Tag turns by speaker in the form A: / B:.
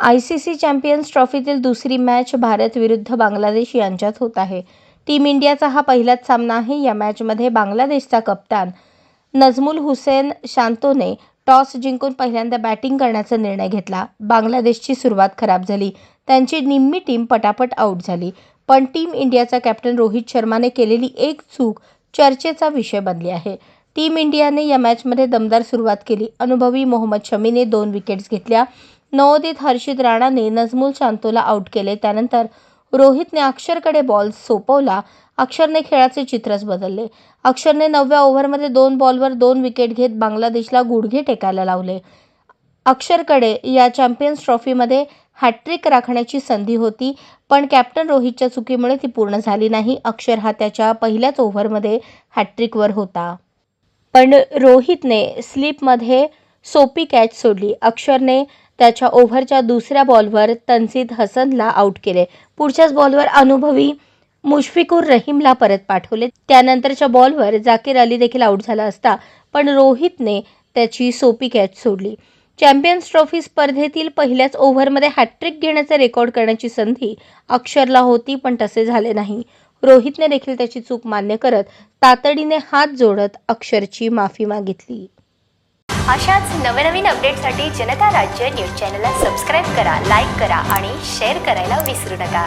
A: ICC champions ट्रॉफीतील दुसरी match Bharat विरुद्ध बांगलादेश यांच्यात होत आहे. टीम इंडियाचा हा पहिलाच सामना आहे. या मॅचमध्ये बांगलादेशचा कप्तान नजमुल हुसेन शांतोने टॉस जिंकून पहिल्यांदा बॅटिंग करण्याचा निर्णय घेतला. बांगलादेशची सुरुवात खराब झाली. त्यांची निम्मी टीम पटापट आऊट झाली. पण टीम इंडियाचा कॅप्टन रोहित शर्माने केलेली एक चूक चर्चेचा विषय बनली आहे. टीम इंडियाने या मॅचमध्ये दमदार सुरुवात केली. अनुभवी मोहम्मद शमीने 2 विकेट्स घेतल्या. नवोदित हर्षित राणाने नजमुल शांतोला आऊट केले. त्यानंतर रोहितने अक्षरकडे बॉल सोपवला. अक्षरने खेळाचे चित्रच बदलले. अक्षरने 9व्या ओव्हरमध्ये 2 बॉलवर 2 विकेट घेत बांगलादेशला गुडघे टेकायला लावले. अक्षरकडे या चॅम्पियन्स ट्रॉफीमध्ये हॅट्रिक राखण्याची संधी होती, पण कॅप्टन रोहितच्या चुकीमुळे ती पूर्ण झाली नाही. अक्षर हा त्याच्या पहिल्याच ओव्हरमध्ये हॅट्रिकवर होता. पण रोहितने स्लिपमध्ये सोपी कॅच सोडली. अक्षरने त्याच्या ओव्हरच्या दुसऱ्या बॉलवर तन्झीद हसनला आऊट केले. पुढच्याच बॉलवर अनुभवी मुशफिकुर रहीमला परत पाठवले. त्यानंतरच्या बॉलवर जाकीर अली देखील आऊट झाला असता, पण रोहितने त्याची सोपी कॅच सोडली. चॅम्पियन्स ट्रॉफी स्पर्धेतील पहिल्याच ओव्हरमध्ये हॅट्रिक घेण्याचा रेकॉर्ड करण्याची संधी अक्षरला होती, पण तसे झाले नाही. रोहितने देखील त्याची चूक मान्य करत तातडीने हात जोडत अक्षरची माफी मागितली.
B: अशाच नवनवीन अपडेटसाठी जनता राज्य न्यूज चॅनलला सबस्क्राईब करा, लाईक करा आणि शेअर करायला विसरू नका.